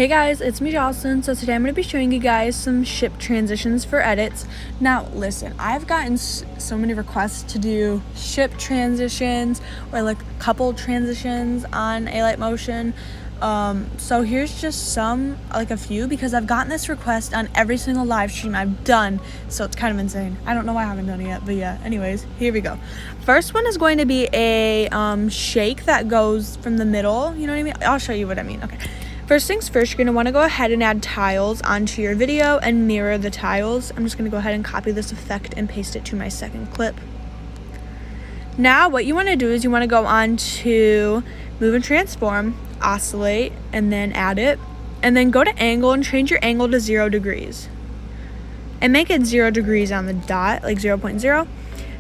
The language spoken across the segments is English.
Hey guys, it's me Jocelyn. So today I'm going to be showing you guys some ship transitions for edits. Now listen, I've gotten so many requests to do ship transitions or like couple transitions on alight motion. So here's just a few, because I've gotten this request on every single live stream I've done. So it's kind of insane. I don't know why I haven't done it yet, but yeah, anyways, here we go. First one is going to be a shake that goes from the middle. You know what I mean? I'll show you what I mean. Okay. First things first, you're going to want to go ahead and add tiles onto your video and mirror the tiles. I'm just going to go ahead and copy this effect and paste it to my second clip. Now what you want to do is you want to go on to move and transform, oscillate, and then add it. And then go to angle and change your angle to 0 degrees. And make it 0 degrees on the dot, like 0.0.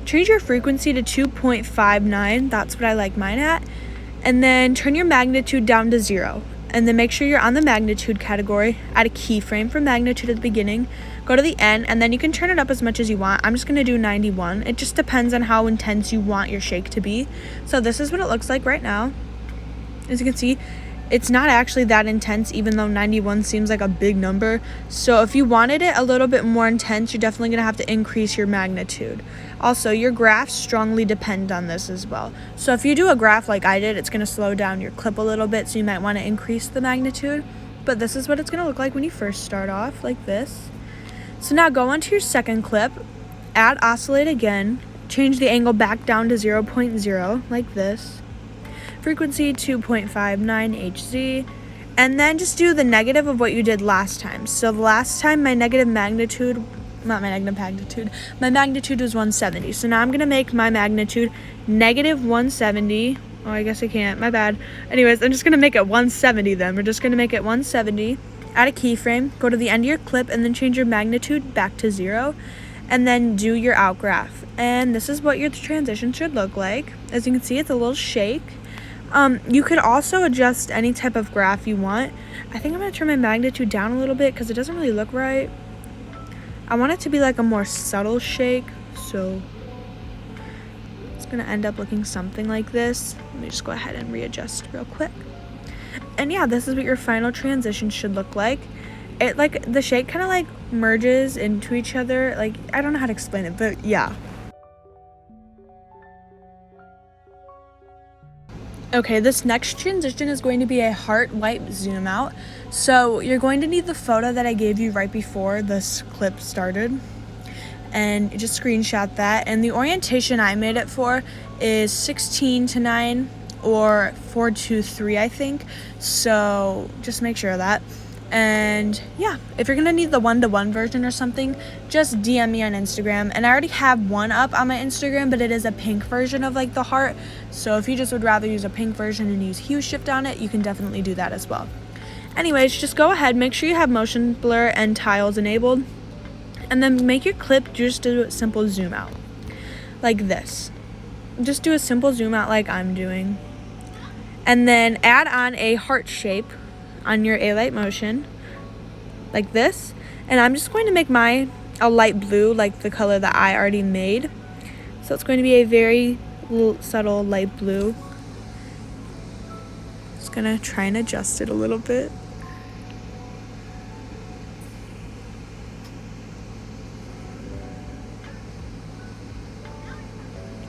Change your frequency to 2.59. That's what I like mine at. And then turn your magnitude down to 0. And then make sure you're on the magnitude category. Add a keyframe for magnitude at the beginning. Go to the end, and then you can turn it up as much as you want. I'm just going to do 91. It just depends on how intense you want your shake to be. So this is what it looks like right now. As you can see, it's not actually that intense, even though 91 seems like a big number. So if you wanted it a little bit more intense, you're definitely going to have to increase your magnitude. Also, your graphs strongly depend on this as well. So if you do a graph like I did, it's going to slow down your clip a little bit, so you might want to increase the magnitude. But this is what it's going to look like when you first start off, like this. So now go on to your second clip, add oscillate again, change the angle back down to 0.0, like this. Frequency 2.59 Hz, and then just do the negative of what you did last time. So the last time my magnitude was 170. So now I'm gonna make my magnitude negative 170. Oh, I guess I can't, my bad. Anyways, I'm just gonna make it 170 then. We're just gonna make it 170. Add a keyframe, go to the end of your clip, and then change your magnitude back to 0, and then do your out graph. And this is what your transition should look like. As you can see, it's a little shake. You could also adjust any type of graph you want. I think I'm going to turn my magnitude down a little bit because it doesn't really look right. I want it to be like a more subtle shake, so it's going to end up looking something like this. Let me just go ahead and readjust real quick. And yeah, this is what your final transition should look like. It the shake kind of like merges into each other. Like, I don't know how to explain it, but yeah. Okay, this next transition is going to be a heart wipe zoom out. So you're going to need the photo that I gave you right before this clip started. And just screenshot that. And the orientation I made it for is 16:9 or 4:3, I think. So just make sure of that. And yeah, if you're gonna need the 1-to-1 version or something, just DM me on Instagram. And I already have one up on my Instagram, but it is a pink version of like the heart. So if you just would rather use a pink version and use hue shift on it, you can definitely do that as well. Anyways, just go ahead, make sure you have motion blur and tiles enabled, and then make your clip just do a simple zoom out like this. Just do a simple zoom out like I'm doing, and then add on a heart shape on your alight motion like this. And I'm just going to make mine a light blue, like the color that I already made. So it's going to be a very subtle light blue. Just gonna try and adjust it a little bit.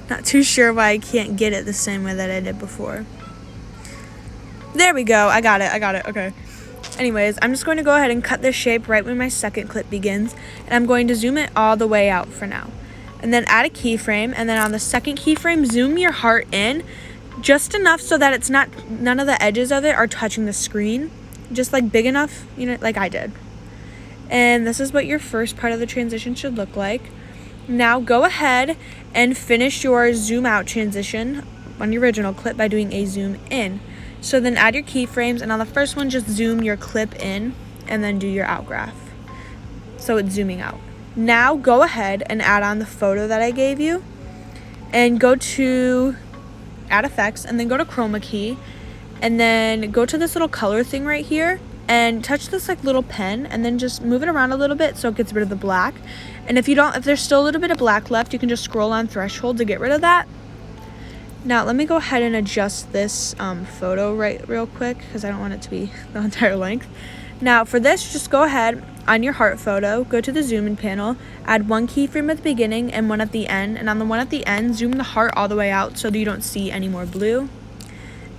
Not too sure why I can't get it the same way that I did before. There we go. I got it. Okay. Anyways, I'm just going to go ahead and cut this shape right when my second clip begins. And I'm going to zoom it all the way out for now. And then add a keyframe. And then on the second keyframe, zoom your heart in just enough so that it's none of the edges of it are touching the screen. Just like big enough, you know, like I did. And this is what your first part of the transition should look like. Now go ahead and finish your zoom out transition on your original clip by doing a zoom in. So then add your keyframes, and on the first one, just zoom your clip in and then do your out graph. So it's zooming out. Now go ahead and add on the photo that I gave you, and go to add effects, and then go to chroma key, and then go to this little color thing right here and touch this like little pen, and then just move it around a little bit so it gets rid of the black. And if there's still a little bit of black left, you can just scroll on threshold to get rid of that. Now let me go ahead and adjust this photo real quick because I don't want it to be the entire length. Now for this, just go ahead on your heart photo, go to the zoom in panel, add one keyframe at the beginning and one at the end, and on the one at the end, zoom the heart all the way out so that you don't see any more blue.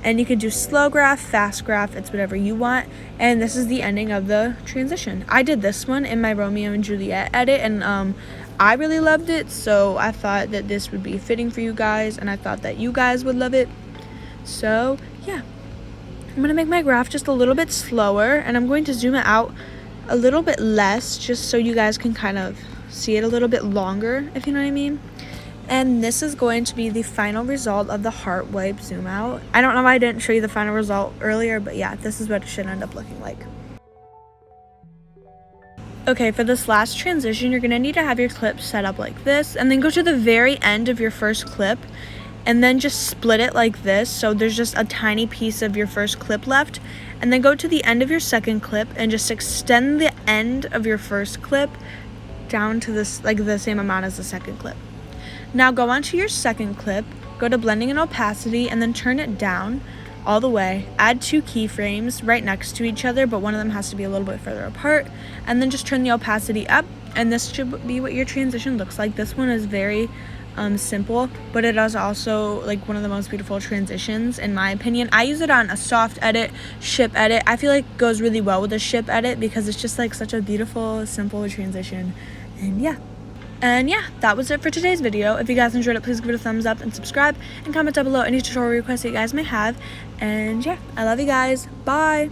And you can do slow graph, fast graph, it's whatever you want. And this is the ending of the transition. I did this one in my Romeo and Juliet edit, and I really loved it, so I thought that this would be fitting for you guys, and I thought that you guys would love it. So yeah, I'm gonna make my graph just a little bit slower, and I'm going to zoom it out a little bit less just so you guys can kind of see it a little bit longer, if you know what I mean. And this is going to be the final result of the heart wipe zoom out. I don't know why I didn't show you the final result earlier, but yeah, this is what it should end up looking like. Okay, for this last transition, you're gonna need to have your clip set up like this, and then go to the very end of your first clip, and then just split it like this, so there's just a tiny piece of your first clip left, and then go to the end of your second clip and just extend the end of your first clip down to this, like the same amount as the second clip. Now go on to your second clip, go to blending and opacity, and then turn it down all the way. Add 2 keyframes right next to each other, but one of them has to be a little bit further apart, and then just turn the opacity up, and this should be what your transition looks like. This one is very simple, but it is also like one of the most beautiful transitions in my opinion. I use it on a soft edit, ship edit. I feel like it goes really well with a ship edit because it's just like such a beautiful, simple transition. And yeah, that was it for today's video. If you guys enjoyed it, please give it a thumbs up and subscribe, and comment down below any tutorial requests that you guys may have. And yeah, I love you guys. Bye.